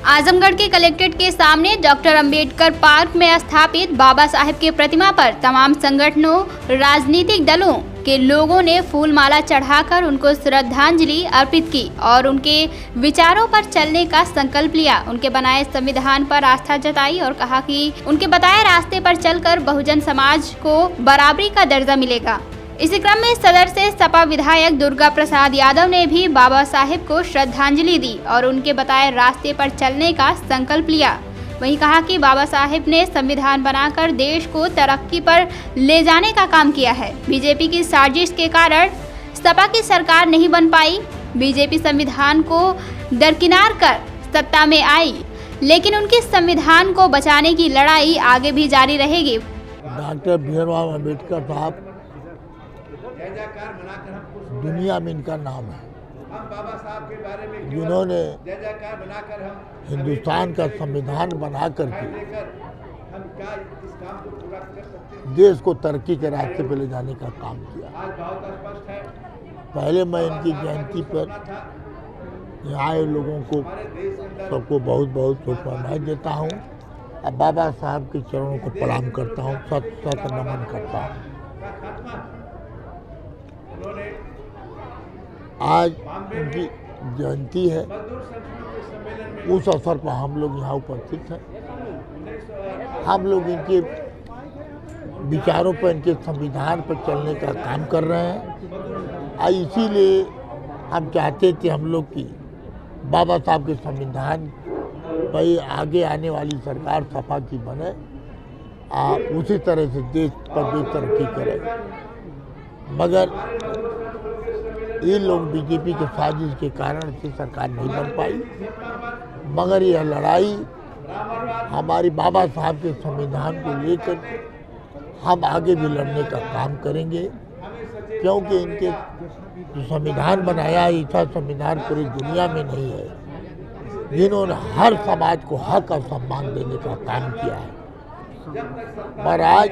आजमगढ़ के कलेक्ट्रेट के सामने डॉक्टर अंबेडकर पार्क में स्थापित बाबा साहेब की प्रतिमा पर तमाम संगठनों, राजनीतिक दलों के लोगों ने फूल माला चढ़ाकर उनको श्रद्धांजलि अर्पित की और उनके विचारों पर चलने का संकल्प लिया। उनके बनाए संविधान पर आस्था जताई और कहा कि उनके बताए रास्ते पर चलकर बहुजन समाज को बराबरी का दर्जा मिलेगा। इसी क्रम में सदर से सपा विधायक दुर्गा प्रसाद यादव ने भी बाबा साहेब को श्रद्धांजलि दी और उनके बताए रास्ते पर चलने का संकल्प लिया। वहीं कहा कि बाबा साहेब ने संविधान बनाकर देश को तरक्की पर ले जाने का काम किया है। बीजेपी की साजिश के कारण सपा की सरकार नहीं बन पाई। बीजेपी संविधान को दरकिनार कर सत्ता में आई, लेकिन उनके संविधान को बचाने की लड़ाई आगे भी जारी रहेगी। डॉक्टर भीमराव अम्बेडकर साहब दुनिया में इनका नाम है, जिन्होंने हिंदुस्तान का संविधान बना करके देश को तरक्की के रास्ते पर ले जाने का काम किया। पहले मैं इनकी जयंती पर यहाँ आए लोगों को सबको बहुत बहुत शुभकामनाएं देता हूँ। अब बाबा साहब के चरणों को प्रणाम करता हूँ, सत सत नमन करता हूँ। आज उनकी जयंती है, उस अवसर पर हम लोग यहाँ उपस्थित हैं। हम लोग इनके विचारों पर, इनके संविधान पर चलने का काम कर रहे हैं और इसीलिए हम चाहते थे हम लोग की बाबा साहब के संविधान पर आगे आने वाली सरकार सपा की बने, उसी तरह से देश पर देश तरक्की करे। मगर ये लोग बीजेपी के साजिश के कारण से सरकार नहीं बन पाई। मगर यह लड़ाई हमारी बाबा साहब के संविधान को लेकर हम आगे भी लड़ने का काम करेंगे, क्योंकि इनके जो संविधान बनाया ऐसा संविधान पूरी दुनिया में नहीं है, जिन्होंने हर समाज को हक और सम्मान देने का काम किया है। पर आज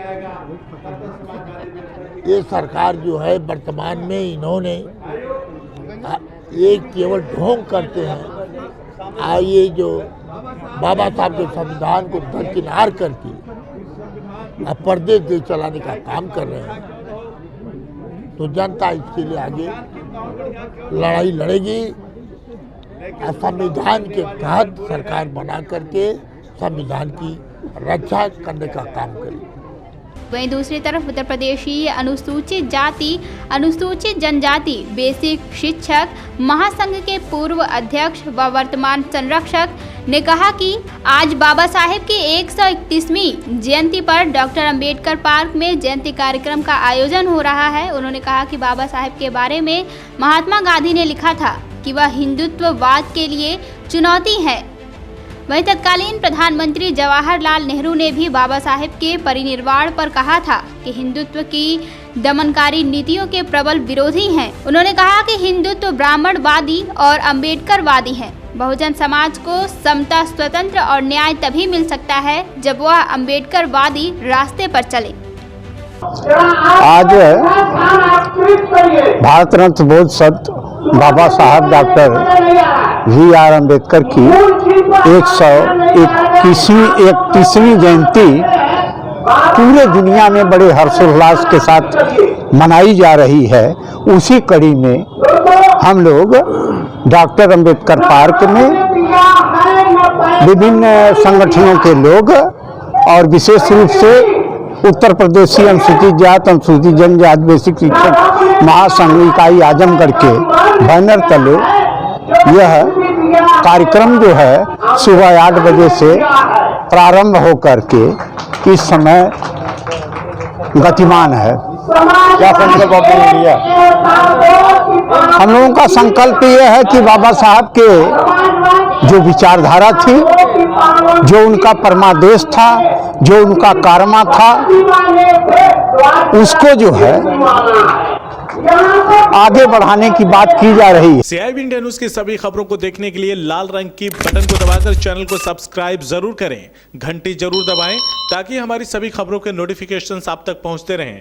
ये सरकार जो है वर्तमान में इन्होंने एक केवल ढोंग करते हैं, ये जो बाबा साहब के संविधान को दरकिनार करके अब परदेश देश चलाने का काम कर रहे हैं। तो जनता इसके लिए आगे लड़ाई लड़ेगी और संविधान के तहत सरकार बना करके संविधान की रक्षा करने का काम करेगी। वहीं दूसरी तरफ उत्तर प्रदेशी अनुसूचित जाति अनुसूचित जनजाति बेसिक शिक्षक महासंघ के पूर्व अध्यक्ष व वर्तमान संरक्षक ने कहा कि आज बाबा साहेब की 131वीं जयंती पर डॉक्टर अंबेडकर पार्क में जयंती कार्यक्रम का आयोजन हो रहा है। उन्होंने कहा कि बाबा साहेब के बारे में महात्मा गांधी ने लिखा था कि वह हिंदुत्ववाद के लिए चुनौती है। वहीं तत्कालीन प्रधानमंत्री जवाहरलाल नेहरू ने भी बाबा साहेब के परिनिर्वाण पर कहा था कि हिंदुत्व की दमनकारी नीतियों के प्रबल विरोधी हैं। उन्होंने कहा कि हिंदुत्व ब्राह्मणवादी और अंबेडकरवादी है। बहुजन समाज को समता, स्वतंत्र और न्याय तभी मिल सकता है जब वह अंबेडकरवादी रास्ते पर चले। आज भारत रत्न बोध संत बाबा साहब डॉक्टर V.R. अम्बेडकर की 131वीं जयंती पूरे दुनिया में बड़े हर्षोल्लास के साथ मनाई जा रही है। उसी कड़ी में हम लोग डॉक्टर अम्बेडकर पार्क में विभिन्न संगठनों के लोग और विशेष रूप से उत्तर प्रदेशी अनुसूचित जात अनुसूचित जनजात बेसिक शिक्षक महासंघ इकाई आजमगढ़ के बैनर तले यह कार्यक्रम जो है सुबह 8 बजे से प्रारंभ होकर के इस समय गतिमान है। क्या संकल्प आपने लिया? हम लोगों का संकल्प यह है कि बाबा साहब के जो विचारधारा थी, जो उनका परमादेश था, जो उनका कारमा था, उसको जो है आगे बढ़ाने की बात की जा रही है। CIB इंडिया न्यूज की सभी खबरों को देखने के लिए लाल रंग की बटन को दबाकर चैनल को सब्सक्राइब जरूर करें, घंटी जरूर दबाएं ताकि हमारी सभी खबरों के नोटिफिकेशंस आप तक पहुंचते रहें।